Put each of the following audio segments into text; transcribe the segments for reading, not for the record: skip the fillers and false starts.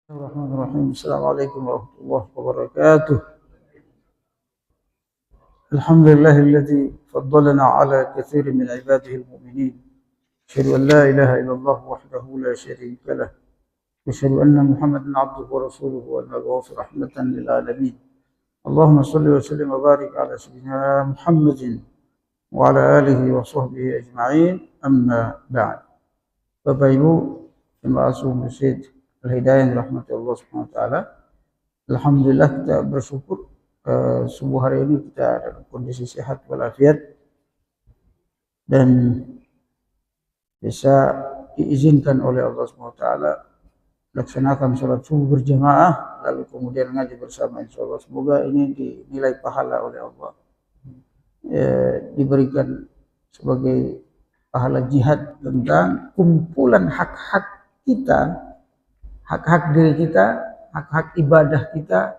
Bismillahirrahmanirrahim. Assalamualaikum warahmatullahi wabarakatuh. Alhamdulillahilladzi faddalana ala katsirin min ibadihi al-mu'minin. Asyhadu an la ilaha illallah wahdahu la syarika lah. Wa asyhadu anna Muhammadan 'abduhu wa rasuluhu wal mab'uts rahmatan lil alamin. Allahumma shalli wa sallim wa barik ala sayyidina Muhammadin wa ala alihi wa sahbihi ajma'in. Amma ba'd. Bapak Ibu jemaah masjid Al-Hidayah yang dirahmati Allah Subhanahu wa taala. Alhamdulillah kita bersyukur subuh hari ini kita dalam kondisi sehat walafiat dan bisa diizinkan oleh Allah Subhanahu wa taala laksanakan sholat subuh berjamaah lalu kemudian ngaji bersama insyaallah. Semoga ini dinilai pahala oleh Allah. Diberikan sebagai pahala jihad tentang kumpulan hak-hak kita, hak-hak diri kita, hak-hak ibadah kita,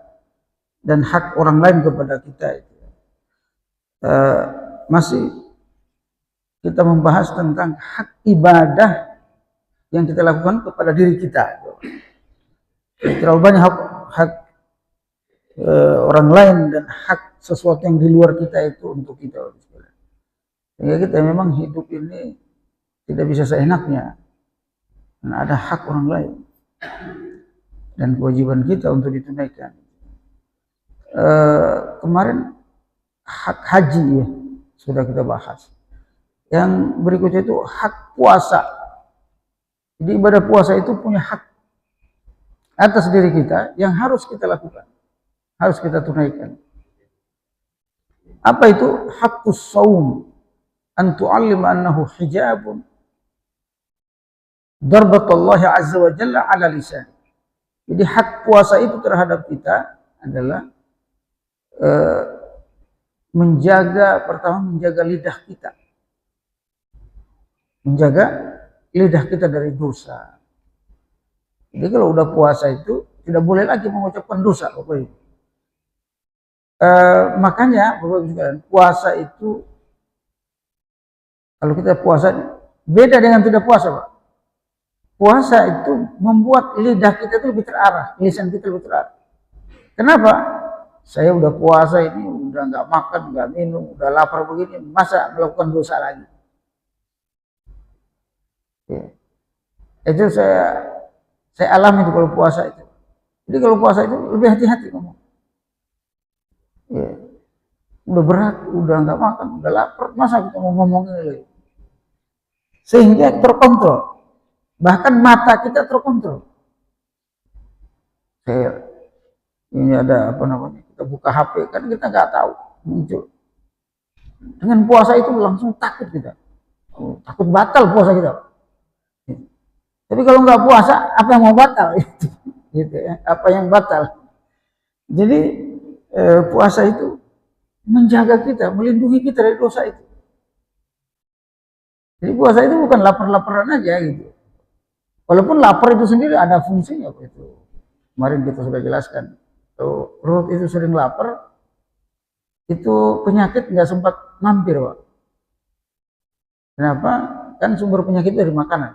dan hak orang lain kepada kita. Masih kita membahas tentang hak ibadah yang kita lakukan kepada diri kita. Terlalu banyak hak orang lain dan hak sesuatu yang di luar kita itu untuk kita. Sehingga kita memang hidup ini tidak bisa seenaknya. Dan ada hak orang lain dan kewajiban kita untuk ditunaikan. Kemarin hak haji ya, sudah kita bahas. Yang berikutnya itu hak puasa. Jadi ibadah puasa itu punya hak atas diri kita yang harus kita lakukan, harus kita tunaikan. Apa itu haqqus shaum? An tu'allima annahu hijabun darbatullah azza wa jalla ala lisan. Jadi hak puasa itu terhadap kita adalah menjaga lidah kita. Menjaga lidah kita dari dosa. Jadi kalau udah puasa itu tidak boleh lagi mengucapkan dosa, Bapak Ibu. Makanya Bapak Ibu sekalian, puasa itu kalau kita puasa beda dengan tidak puasa, Pak. Puasa itu membuat lidah kita itu lebih terarah, lisan kita lebih terarah. Kenapa? Saya udah puasa ini, udah nggak makan, nggak minum, udah lapar begini, masa melakukan dosa lagi? Ya. Itu saya alami itu kalau puasa itu. Jadi kalau puasa itu lebih hati-hati ngomong. Ya. Udah berat, udah nggak makan, udah lapar, masa kita mau ngomong ini lagi? Sehingga terkontrol. Bahkan mata kita terkontrol. Ini ada apa namanya? Kita buka HP kan kita nggak tahu muncul. Dengan puasa itu langsung takut kita. Takut batal puasa kita. Tapi kalau nggak puasa, apa yang mau batal? Gitu ya. Apa yang batal? Jadi puasa itu menjaga kita, melindungi kita dari dosa itu. Jadi puasa itu bukan lapar-laparan aja gitu. Walaupun lapar itu sendiri ada fungsinya itu. Kemarin kita sudah jelaskan. Perut itu sering lapar, itu penyakit nggak sempat mampir, Pak. Kenapa? Kan sumber penyakit dari makanan.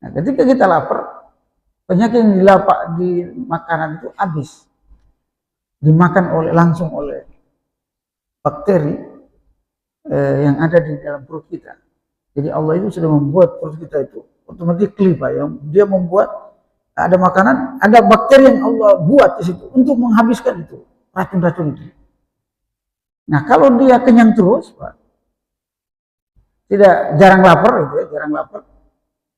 Nah, ketika kita lapar, penyakit yang di makanan itu habis. Dimakan langsung oleh bakteri yang ada di dalam perut kita. Jadi Allah itu sudah membuat perut kita itu otomatis Pak, yang dia membuat ada makanan, ada bakteri yang Allah buat di situ untuk menghabiskan itu racun-racun itu. Nah, kalau dia kenyang terus, Pak, jarang lapar,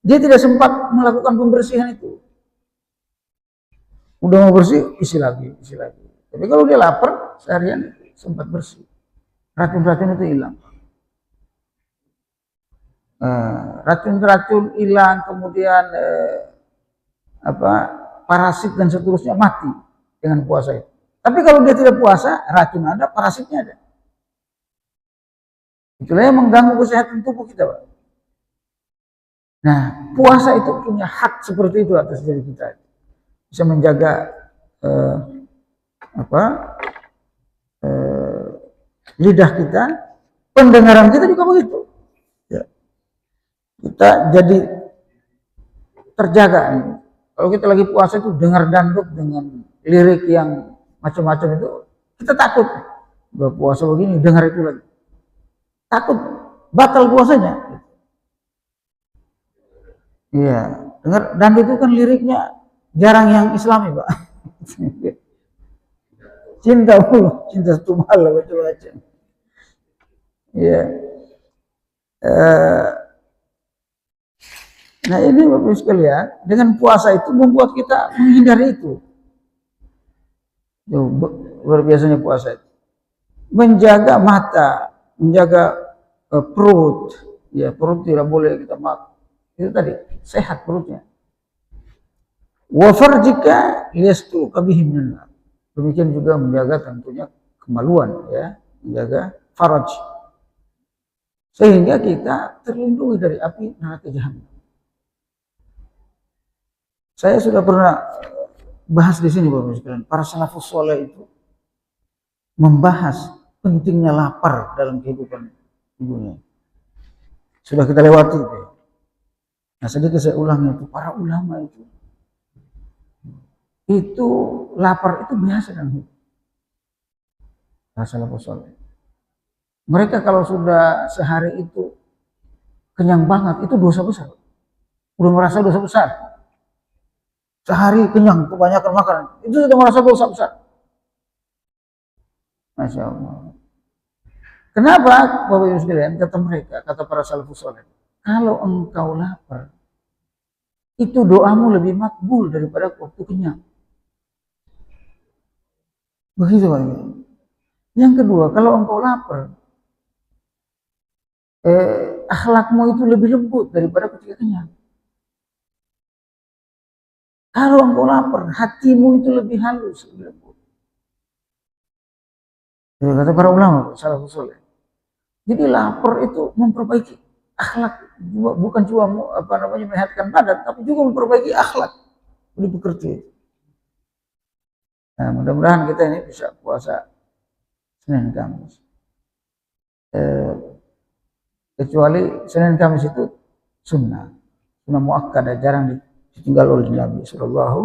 dia tidak sempat melakukan pembersihan itu. Udah mau bersih, isi lagi. Tapi kalau dia lapar, seharian sempat bersih, racun-racun itu hilang. Racun-racun hilang, kemudian parasit dan seterusnya mati dengan puasa itu. Tapi kalau dia tidak puasa, racun ada, parasitnya ada. Itulah yang mengganggu kesehatan tubuh kita, Pak. Nah, puasa itu punya hak seperti itu atas diri kita. Bisa menjaga lidah kita, pendengaran kita juga begitu. Ya. Kita jadi terjaga. Kalau kita lagi puasa itu dengar dangdut dengan lirik yang macam-macam itu, kita takut. Udah puasa begini, dengar itu lagi. Takut batal puasanya. Iya, dengar dangdut itu kan liriknya jarang yang Islami, Pak. Cinta mulu, cinta tubal macam-macam. Iya. Nah ini Bapak sekalian, dengan puasa itu membuat kita menghindari itu. Luar biasanya puasa itu. Menjaga mata, menjaga perut. Ya, perut tidak boleh kita makan. Itu tadi, sehat perutnya. Wa farjika liyastu kabihi minan. Demikian juga menjaga tentunya kemaluan, ya, menjaga faraj. Sehingga kita terlindungi dari api neraka jahanam. Saya sudah pernah bahas di sini Bapak sekalian, para salafus saleh itu membahas pentingnya lapar dalam kehidupan dunia. Sudah kita lewati itu. Nah, sedikit saya ulangi itu, para ulama itu lapar itu biasa dalam hidup. Para salafus saleh. Mereka kalau sudah sehari itu kenyang banget, itu dosa besar. Udah merasa dosa besar. Sehari kenyang, kebanyakan makanan, itu sudah merasa dosa besar. Masya Allah. Kenapa Bapak Ibu sekalian, kata mereka, kata para salafus saleh, kalau engkau lapar, itu doamu lebih makbul daripada waktu kenyang. Begitu Pak. Yang kedua, kalau engkau lapar, akhlakmu itu lebih lembut daripada ketika kenyang. Kalau engkau lapar, hatimu itu lebih halus, lebih lembut. Ya, kata para ulama, salafus saleh. Jadi lapar itu memperbaiki akhlak, bukan cuma menyehatkan badan, tapi juga memperbaiki akhlak di bekerja. Nah, mudah-mudahan kita ini bisa puasa Senin Kamis. Kecuali Senin Kamis itu sunnah muakkadah, jarang ditinggal oleh Nabi Sallallahu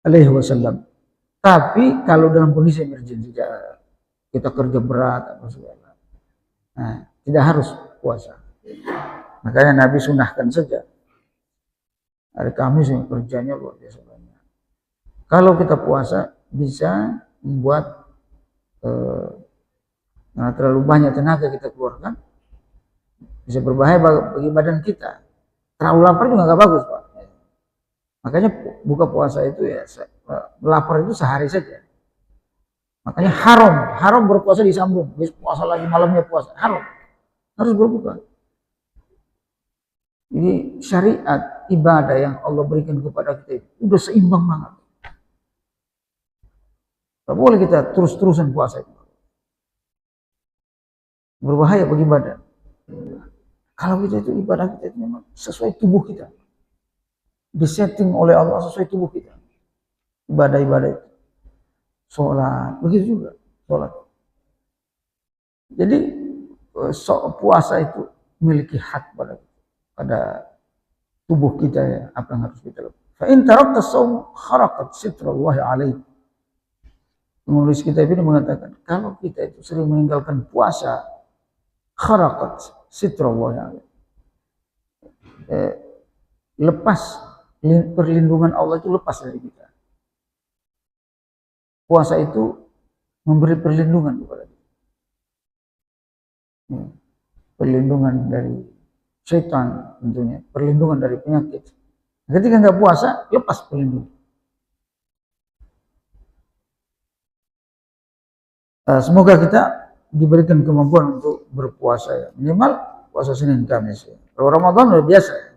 Alaihi Wasallam. Tapi kalau dalam kondisi emergensi, kita kerja berat atau segala, nah, tidak harus puasa. Makanya Nabi sunahkan saja. Hari Kamis yang kerjanya luar biasa banyak. Kalau kita puasa bisa membuat karena terlalu banyak tenaga kita keluarkan, bisa berbahaya bagi badan kita. Terlalu lapar juga nggak bagus Pak. Makanya buka puasa itu ya, lapar itu sehari saja. Makanya haram berpuasa disambung. Puasa lagi malamnya puasa, haram. Harus berbuka. Jadi syariat ibadah yang Allah berikan kepada kita itu udah seimbang banget. Tak boleh kita terus-terusan puasa itu. Berbahaya bagi badan. Kalau kita itu ibadah kita itu memang sesuai tubuh kita. Disetting oleh Allah sesuai tubuh kita. Ibadah-ibadah itu. Sholat, begitu juga sholat. Jadi puasa itu memiliki hak pada tubuh kita ya, apa yang harus kita lakukan. Fa in tarakta shaum kharaqat sitrallahi alaik. Penulis kitab ini mengatakan kalau kita itu sering meninggalkan puasa, kharaqat sitrallahi alaik. Lepas perlindungan Allah itu lepas dari kita. Puasa itu memberi perlindungan kepada kita. Perlindungan dari syaitan tentunya, perlindungan dari penyakit. Ketika nggak puasa, lepas perlindungan. Semoga kita diberikan kemampuan untuk berpuasa ya. Minimal puasa Senin Kamis ya. Kalau Ramadan udah biasa ya.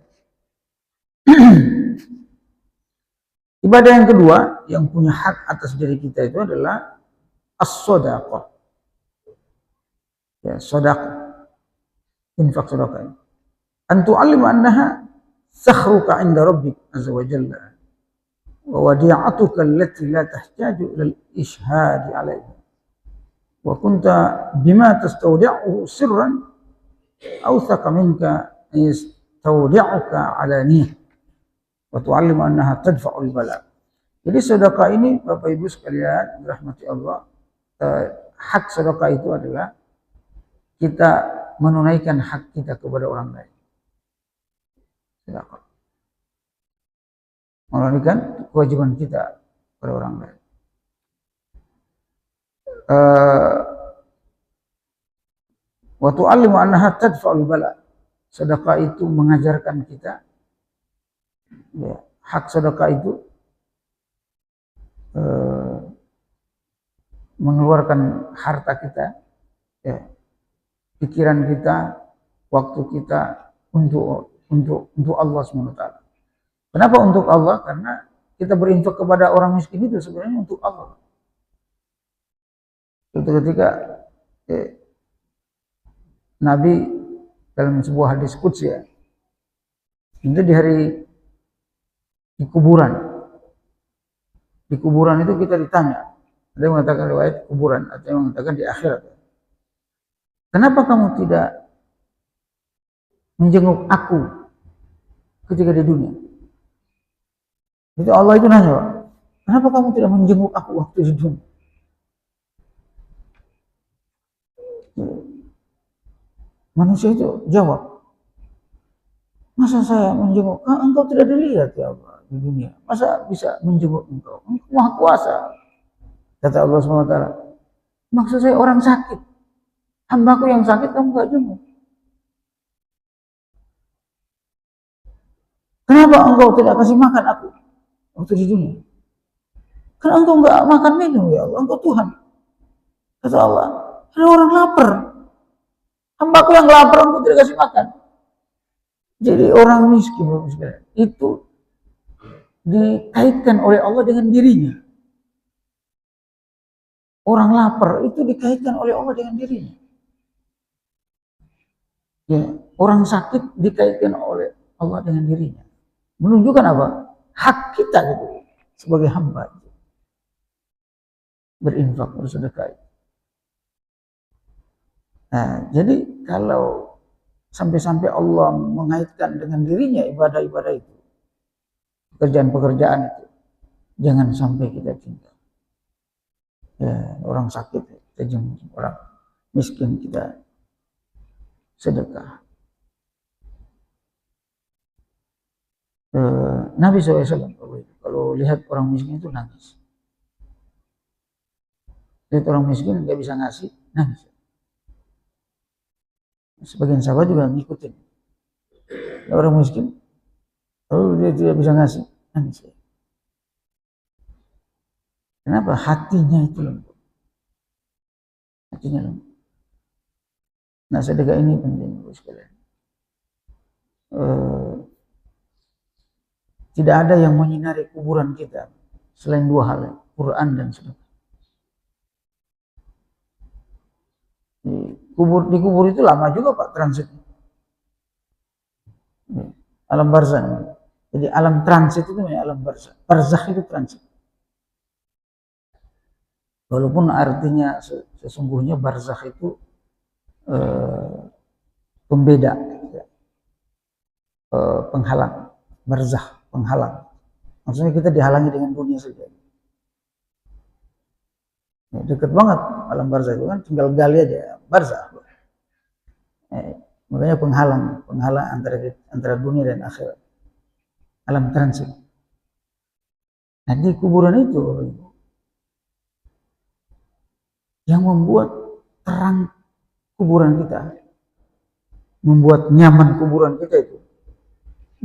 Ibadah yang kedua yang punya hak atas diri kita itu adalah as-shadaqah. Ya, shadaqah. Infak sedekah. An tu'allim annaha sakhruka 'inda rabbik azza wa jalla. Wa wadi'atuka allati la tahtaju ila al-ishhad 'alayha. Wa kunta bima tastawdi'uhu sirran awthaqa minka yastawdi'uka 'alaniyah. wa tu'allimu annaha tadfa'ul bala. Jadi sedekah ini Bapak Ibu sekalian dirahmati Allah, hak sedekah itu adalah kita menunaikan hak kita kepada orang lain. Sedekah. Menunaikan kewajiban kita kepada orang lain. Wa tu'allimu annaha tadfa'ul bala. Sedekah itu mengajarkan kita, ya, hak sedekah itu mengeluarkan harta kita, ya, pikiran kita, waktu kita untuk Allah SWT. Kenapa untuk Allah? Karena kita berinfak kepada orang miskin itu sebenarnya untuk Allah. Itu ketika Nabi dalam sebuah hadis qudsi, ya, itu di kuburan. Di kuburan itu kita ditanya. Ada yang mengatakan riwayat kuburan, atau yang mengatakan di akhirat. Kenapa kamu tidak menjenguk aku ketika di dunia? Itu Allah itu nanya, kenapa kamu tidak menjenguk aku waktu di dunia? Manusia itu jawab, masa saya menjenguk? Engkau tidak dilihat ya Allah di dunia. Masa bisa menjenguk engkau? Engkau Maha Kuasa. Kata Allah SWT, maksud saya orang sakit. Hambaku yang sakit kamu gak jenguk. Kenapa engkau tidak kasih makan aku waktu di dunia? Karena engkau gak makan minum ya Allah. Engkau Tuhan. Kata Allah, ada orang lapar. Hambaku yang lapar engkau tidak kasih makan. Jadi orang miskin itu dikaitkan oleh Allah dengan dirinya. Orang lapar itu dikaitkan oleh Allah dengan dirinya. Ya, orang sakit dikaitkan oleh Allah dengan dirinya. Menunjukkan apa? Hak kita gitu sebagai hamba. Berinfak, bersedekah. Nah, jadi kalau sampai-sampai Allah mengaitkan dengan dirinya ibadah-ibadah itu, pekerjaan-pekerjaan itu, jangan sampai kita tinggal. Ya, orang sakit kita jenguk, orang miskin kita sedekah. Nabi SAW kalau lihat orang miskin itu nangis. Lihat orang miskin nggak bisa ngasih, nangis. Sebagian sahabat juga ngikutin. Orang miskin, lalu dia tidak bisa ngasih, nangis. Kenapa? Hatinya itu lembut. Hatinya lembut. Nah, sedekah ini penting sekalian. Tidak ada yang menyinari kuburan kita selain dua hal, Quran dan sedekah. Di kubur itu lama juga Pak transit. Alam barzah. Jadi alam transit itu namanya alam barzah. Barzakh itu transit. Walaupun artinya sesungguhnya barzakh itu pembeda, penghalang. Barzakh, penghalang. Maksudnya kita dihalangi dengan dunia saja. Ya, dekat banget alam barzakh itu kan, tinggal gali aja barzakh. Makanya penghalang antara dunia dan akhirat. Alam transit. Nah, di kuburan itu yang membuat terang kuburan kita, membuat nyaman kuburan kita itu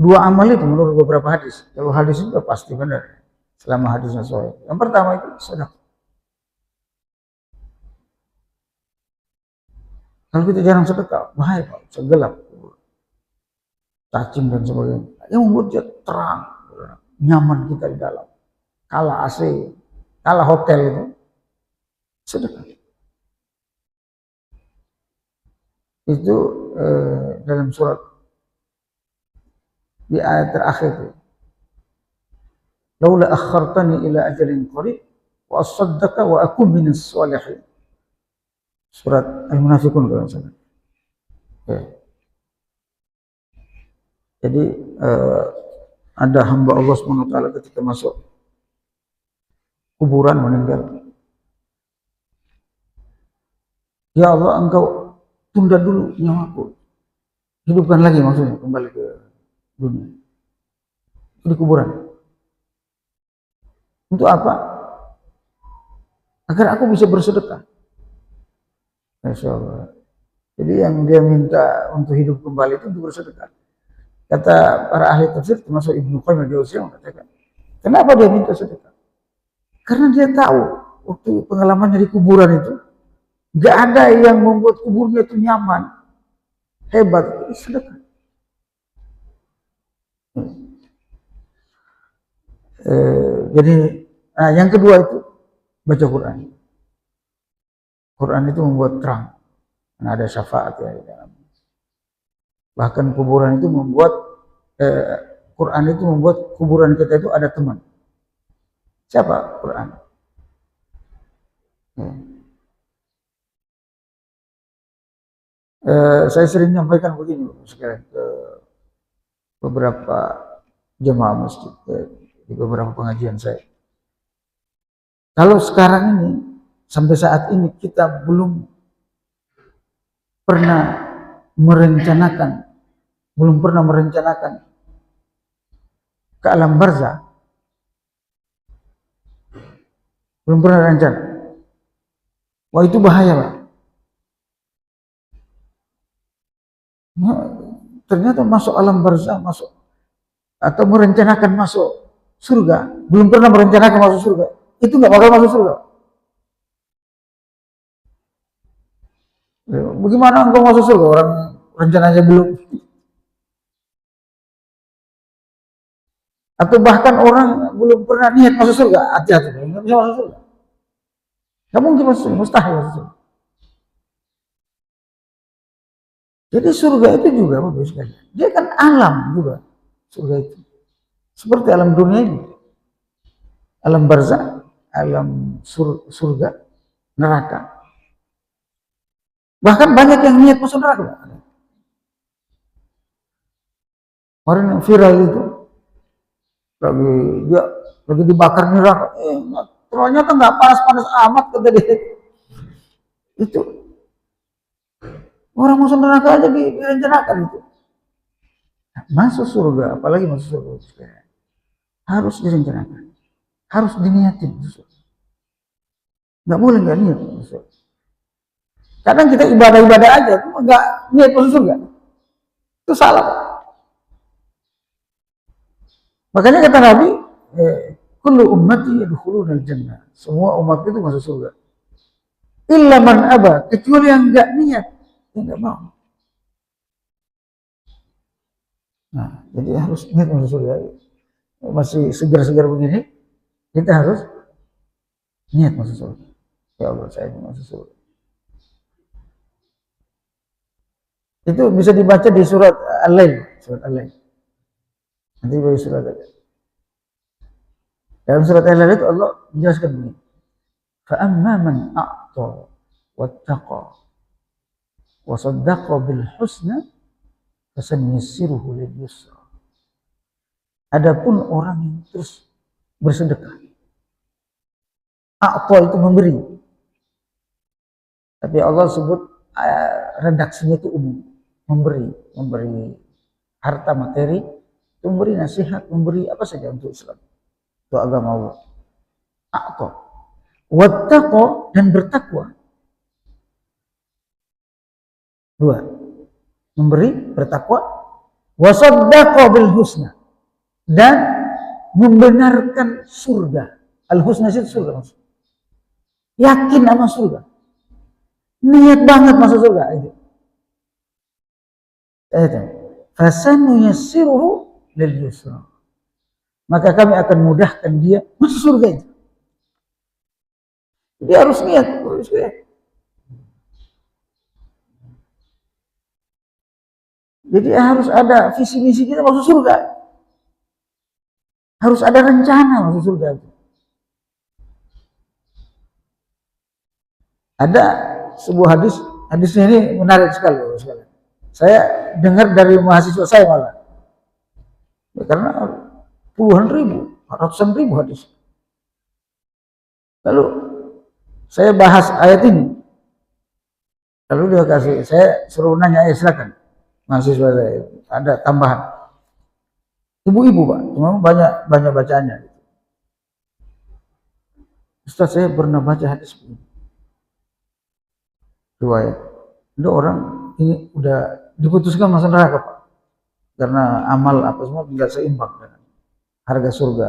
dua amal itu menurut beberapa hadis. Kalau hadis itu pasti benar selama hadisnya sahih. Yang pertama itu sedekah. Kalau kita jarang sedekah, bahaya Pak, segelap, cacing dan sebagainya. Yang membuat dia terang, nyaman kita di dalam. Kalah AC, kalah hotel itu, sedekah. Itu dalam surat di ayat terakhir itu. Laula akhartani ila ajalin qarib wa asaddaka wa akun minas shalihin. Surat Al-Munafiqun kalau salah. Ya. Jadi ada hamba Allah SWT ketika masuk kuburan meninggal. Ya Allah, engkau tunda dulu nyawaku. Hidupkan lagi, maksudnya kembali ke dunia. Di kuburan. Untuk apa? Agar aku bisa bersedekah. Masya Allah. Jadi yang dia minta untuk hidup kembali itu untuk bersedekah. Kata para ahli tafsir, termasuk Ibnu Qayyim al-Jauziyah mengatakan, kenapa dia minta sedekah? Karena dia tahu waktu pengalamannya di kuburan itu, gak ada yang membuat kuburnya itu nyaman, hebat, sedekah. Jadi, nah yang kedua itu baca Quran. Quran itu membuat terang, nah, ada syafaat ya di dalam. Bahkan kuburan itu membuat Quran itu membuat kuburan kita itu ada teman. Siapa? Quran. Saya sering menyampaikan begini sekarang ke beberapa jemaah masjid, di beberapa pengajian saya. Kalau sekarang ini sampai saat ini kita belum pernah merencanakan ke alam barzah, belum pernah rencana. Wah, itu bahaya, Pak. Nah, ternyata masuk alam barzah, masuk atau merencanakan masuk surga, belum pernah merencanakan masuk surga, itu nggak bakal masuk surga. Bagaimana engkau masuk surga orang rencananya belum? Atau bahkan orang belum pernah niat masuk surga, hati-hati, nggak bisa masuk surga. Nggak mungkin masuk surga, mustahil masuk surga. Jadi surga itu juga bagus sekali. Dia kan alam juga, surga itu. Seperti alam dunia ini. Alam barzah, alam surga, neraka. Bahkan banyak yang niat masuk neraka. Kemarin yang viral itu, lagi dibakar neraka. Ternyata nggak panas-panas amat kata dia. Itu orang masuk neraka aja direncanakan itu. Masuk surga, apalagi masuk surga, harus direncanakan, harus diniatin. Nggak boleh nggak niat masuk. Kadang kita ibadah-ibadah aja, cuma nggak niat masuk surga, itu salah. Makanya kata Nabi, kullu ummati yadkhuluna al-jannah. Semua umat itu masuk surga. Illa man aba, kecuali yang nggak niat, yang nggak mau. Nah, jadi harus niat masuk surga. Masih segar-segar begini, kita harus niat masuk surga. Ya Allah, saya ingin masuk surga. Itu bisa dibaca di surat Al-Lail, Nanti bagi surat Al-Lail. Dalam surat Al-Lail itu Allah menjelaskan begini. فَأَمَّا مَنْ أَعْطَى وَاتَّقَى وَصَدَّقَ بِالْحُسْنَى فَسَنُيَسِّرُهُ لِلْيُسْرَى. Adapun orang yang terus bersedekah, a'ta itu memberi, tapi Allah sebut redaksinya itu umum, memberi harta materi, memberi nasihat, memberi apa saja untuk Islam, untuk agama Allah. A'ta, wattaqa, dan bertakwa. Dua, memberi, bertakwa, wasaddaqa bil husna, dan membenarkan surga. Al-husna itu surga maksudnya. Yakin sama surga. Niat banget masuk surga itu. Fasanuyassiruhu lil yusra. Maka kami akan mudahkan dia masuk surga itu. Dia harus niat, Jadi harus ada visi misi kita masuk surga. Harus ada rencana masuk surga. Ada sebuah hadisnya ini menarik sekali. Saya dengar dari mahasiswa saya malah. Ya, karena puluhan ribu, ratusan ribu hadis. Lalu saya bahas ayat ini. Lalu dia kasih, saya suruh nanya, silakan mahasiswa saya, ada tambahan. Ibu-ibu Pak, cuma banyak bacanya. Ustaz, saya pernah baca hadis ini. Riwayat. Itu orang ini udah diputuskan masuk neraka Pak. Karena amal apa semua tidak seimbang dengan harga surga,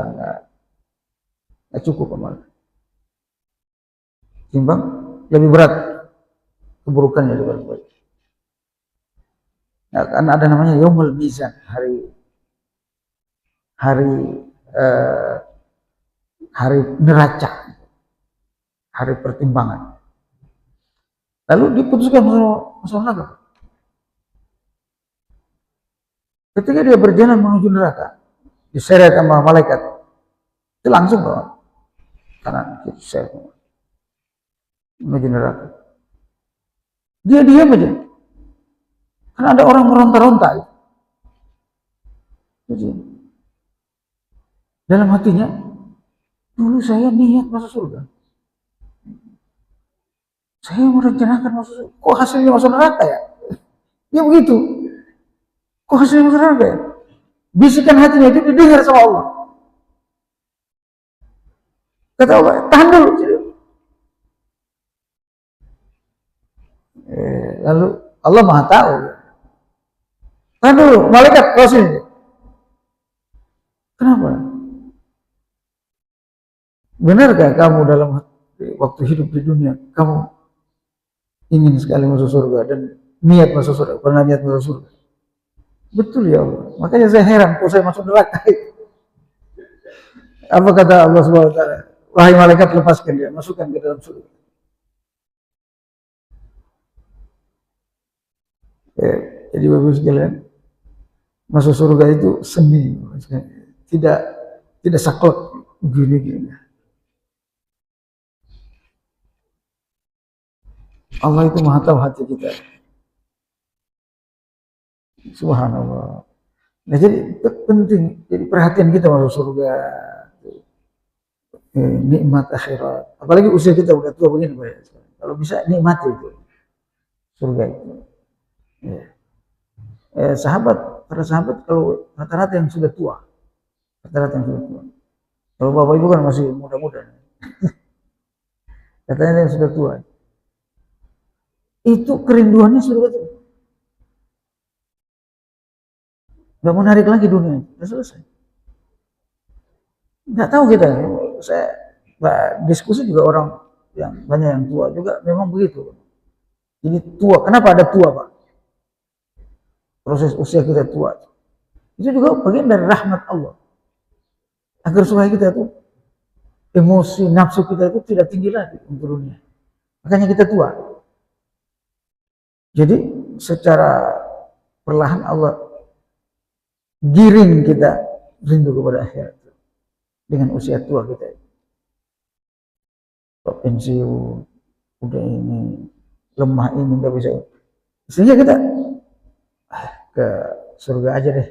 nggak cukup amal. Timbang lebih berat keburukannya daripada baik. Nah, karena ada namanya yaumul mizan, hari neraca, hari pertimbangan. Lalu diputuskan masuk neraka. Ketika dia berjalan menuju neraka, diseret sama malaikat, itu langsung ke kanan, diseret menuju neraka. Dia diam aja, karena ada orang meronta-ronta. Dalam hatinya, dulu saya niat masuk surga, saya merencanakan masuk surga, kok hasilnya masuk neraka ya? Dia begitu, kok hasilnya masuk neraka ya? Bisikan hatinya itu didengar sama Allah. Kata Allah, tahan dulu. Lalu Allah Maha tahu. Tahan dulu, malaikat kau sini. Kenapa? Benarkah kamu dalam waktu hidup di dunia, kamu ingin sekali masuk surga dan niat masuk surga, pernah niat masuk surga? Betul ya Allah. Makanya saya heran, kok saya masuk neraka. Apa kata Allah Subhanahu wa taala? Wahai malaikat, lepaskan dia, masukkan ke dalam surga. Jadi bagus sekalian, masuk surga itu seni, tidak saklek gini. Allah itu Maha tahu hati kita. Subhanallah. Nah, jadi penting, jadi perhatian kita masuk surga, nikmat akhirat. Apalagi usia kita udah tua begini, kalau bisa nikmati itu surga itu. Para sahabat kalau rata-rata yang sudah tua, Kalau bapak ibu kan masih muda-muda, katanya yang sudah tua, itu kerinduannya surga itu. Gak menarik lagi dunia, udah selesai. Nggak tahu kita, saya diskusi juga orang yang banyak yang tua juga memang begitu. Jadi tua, kenapa ada tua Pak? Proses usia kita tua, itu juga bagian dari rahmat Allah. Agar supaya kita itu emosi, nafsu kita itu tidak tinggi lagi untuk dunia. Makanya kita tua. Jadi secara perlahan Allah giring kita rindu kepada akhirat dengan usia tua kita. Pensiun, udah ini lemah, ini nggak bisa, sehingga kita ke surga aja deh.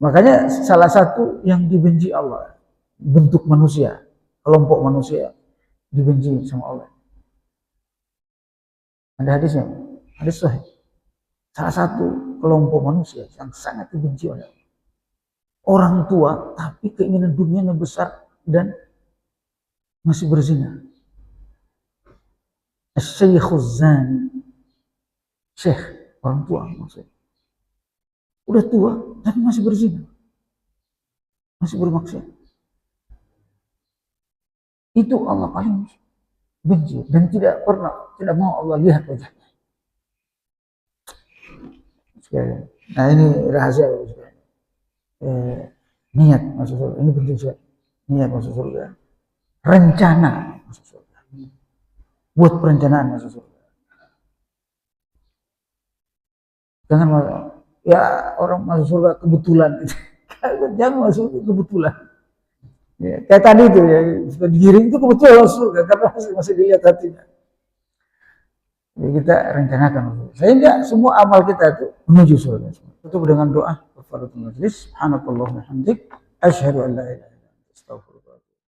Makanya salah satu yang dibenci Allah, bentuk manusia, kelompok manusia dibenci sama Allah. Ada hadisnya, hadis sahih. Salah satu kelompok manusia yang sangat dibenci oleh Allah, orang tua tapi keinginan dunianya besar dan masih berzina. Asy-Syaikhuz Zani, syekh, orang tua maksudnya. Udah tua tapi masih berzina, masih bermaksiat. Itu Allah paling benci dan tidak mau Allah lihat wajahnya. Nah ini rahasia. Niat masuk surga ini penting sekali. Niat masuk surga, rencana masuk surga, buat perencanaan masuk surga. Jangan ya orang masuk surga kebetulan. Jangan masuk kebetulan. Ya, kayak tadi itu ya, sudah digiring itu kebetulan masuk surga karena masih dilihat hatinya. Jadi kita rencanakan. Sehingga semua amal kita itu menuju surga. Tutup dengan doa. Kafaratul majlis. Subhanakallahumma hamdik. Asyhadu an la ilaha illa anta astaghfiruka